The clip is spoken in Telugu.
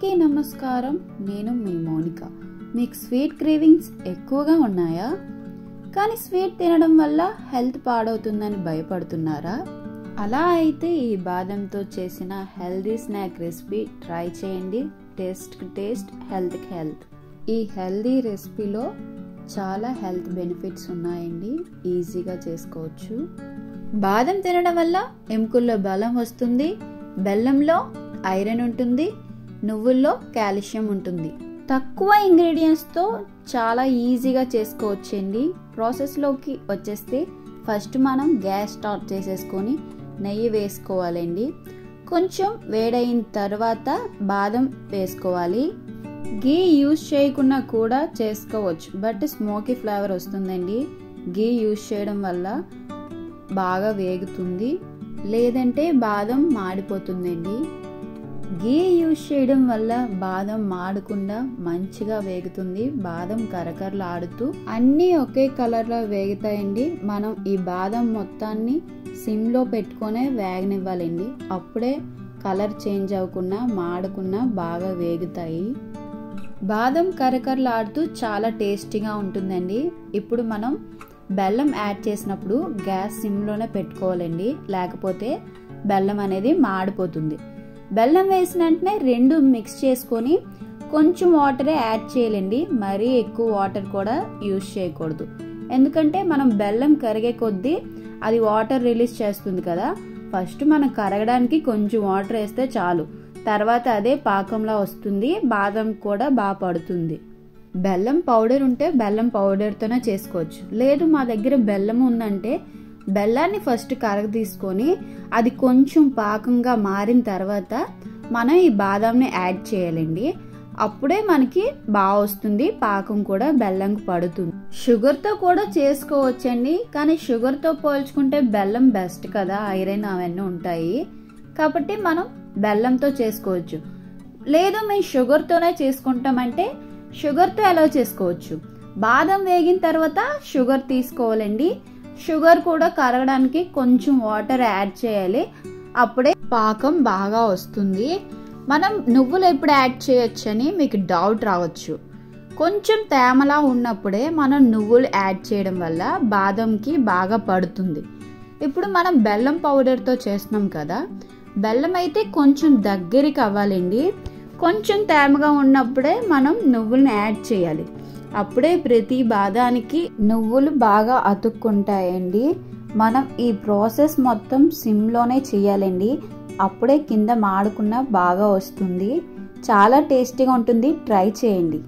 అందరికీ నమస్కారం. నేను మీ మౌనిక. మీకు స్వీట్ క్రేవింగ్స్ ఎక్కువగా ఉన్నాయా? కానీ స్వీట్ తినడం వల్ల హెల్త్ పాడవుతుందని భయపడుతున్నారా? అలా అయితే ఈ బాదంతో చేసిన హెల్దీ స్నాక్ రెసిపీ ట్రై చేయండి. టేస్ట్, హెల్త్కి హెల్త్. ఈ హెల్దీ రెసిపీలో చాలా హెల్త్ బెనిఫిట్స్ ఉన్నాయండి. ఈజీగా చేసుకోవచ్చు. బాదం తినడం వల్ల ఎముకల్లో బలం వస్తుంది, బెల్లంలో ఐరన్ ఉంటుంది, నువ్వుల్లో కాల్షియం ఉంటుంది. తక్కువ ఇంగ్రీడియంట్స్తో చాలా ఈజీగా చేసుకోవచ్చండి. ప్రాసెస్లోకి వచ్చేస్తే ఫస్ట్ మనం గ్యాస్ స్టార్ట్ చేసేసుకొని నెయ్యి వేసుకోవాలండి. కొంచెం వేడైన తర్వాత బాదం వేసుకోవాలి. గీ యూజ్ చేయకుండా కూడా చేసుకోవచ్చు, బట్ స్మోకీ ఫ్లేవర్ వస్తుందండి. గీ యూజ్ చేయడం వల్ల బాగా వేగుతుంది, లేదంటే బాదం మాడిపోతుందండి. గీ యూజ్ చేయడం వల్ల బాదం మాడకుండా మంచిగా వేగుతుంది. బాదం కరకరలాడుతూ అన్నీ ఒకే కలర్లో వేగుతాయండి. మనం ఈ బాదం మొత్తాన్ని సిమ్లో పెట్టుకొనే వేగనివ్వాలండి. అప్పుడే కలర్ చేంజ్ అవ్వకుండా మాడకుండా బాగా వేగుతాయి. బాదం కరకరలాడుతూ చాలా టేస్టీగా ఉంటుందండి. ఇప్పుడు మనం బెల్లం యాడ్ చేసినప్పుడు గ్యాస్ సిమ్లోనే పెట్టుకోవాలండి, లేకపోతే బెల్లం అనేది మాడిపోతుంది. బెల్లం వేసిన వెంటనే రెండు మిక్స్ చేసుకొని కొంచెం వాటరే యాడ్ చేయాలండి. మరీ ఎక్కువ వాటర్ కూడా యూజ్ చేయకూడదు, ఎందుకంటే మనం బెల్లం కరిగే కొద్దీ అది వాటర్ రిలీజ్ చేస్తుంది కదా. ఫస్ట్ మనం కరగడానికి కొంచెం వాటర్ వేస్తే చాలు, తర్వాత అదే పాకంలా వస్తుంది. బాదం కూడా బాగా పడుతుంది. బెల్లం పౌడర్ ఉంటే బెల్లం పౌడర్తోనే చేసుకోవచ్చు. లేదు మా దగ్గర బెల్లం ఉందంటే బెల్లాన్ని ఫస్ట్ కరగ తీసుకొని అది కొంచెం పాకంగా మారిన తర్వాత మనం ఈ బాదంని యాడ్ చేయాలండి. అప్పుడే మనకి బాగా వస్తుంది. పాకం కూడా బెల్లంకి పడుతుంది. షుగర్తో కూడా చేసుకోవచ్చండి, కానీ షుగర్తో పోల్చుకుంటే బెల్లం బెస్ట్ కదా, ఐరన్ అవన్నీ ఉంటాయి కాబట్టి మనం బెల్లంతో చేసుకోవచ్చు. లేదు మేము షుగర్తోనే చేసుకుంటామంటే షుగర్తో ఎలా చేసుకోవచ్చు. బాదం వేగిన తర్వాత షుగర్ తీసుకోవాలండి. షుగర్ కూడా కరగడానికి కొంచెం వాటర్ యాడ్ చేయాలి, అప్పుడే పాకం బాగా వస్తుంది. మనం నువ్వులు ఎప్పుడు యాడ్ చేయొచ్చని మీకు డౌట్ రావచ్చు. కొంచెం తేమలా ఉన్నప్పుడే మనం నువ్వులు యాడ్ చేయడం వల్ల బాదంకి బాగా పడుతుంది. ఇప్పుడు మనం బెల్లం పౌడర్తో చేస్తున్నాం కదా, బెల్లం అయితే కొంచెం దగ్గరికి అవ్వాలండి. కొంచెం తేమగా ఉన్నప్పుడే మనం నువ్వుల్ని యాడ్ చేయాలి, అప్పుడే ప్రతి బాదానికి నువ్వులు బాగా అతుక్కుంటాయండి. మనం ఈ ప్రాసెస్ మొత్తం సిమ్లోనే చేయాలండి, అప్పుడే కింద మాడకుండా బాగా వస్తుంది. చాలా టేస్టీగా ఉంటుంది. ట్రై చేయండి.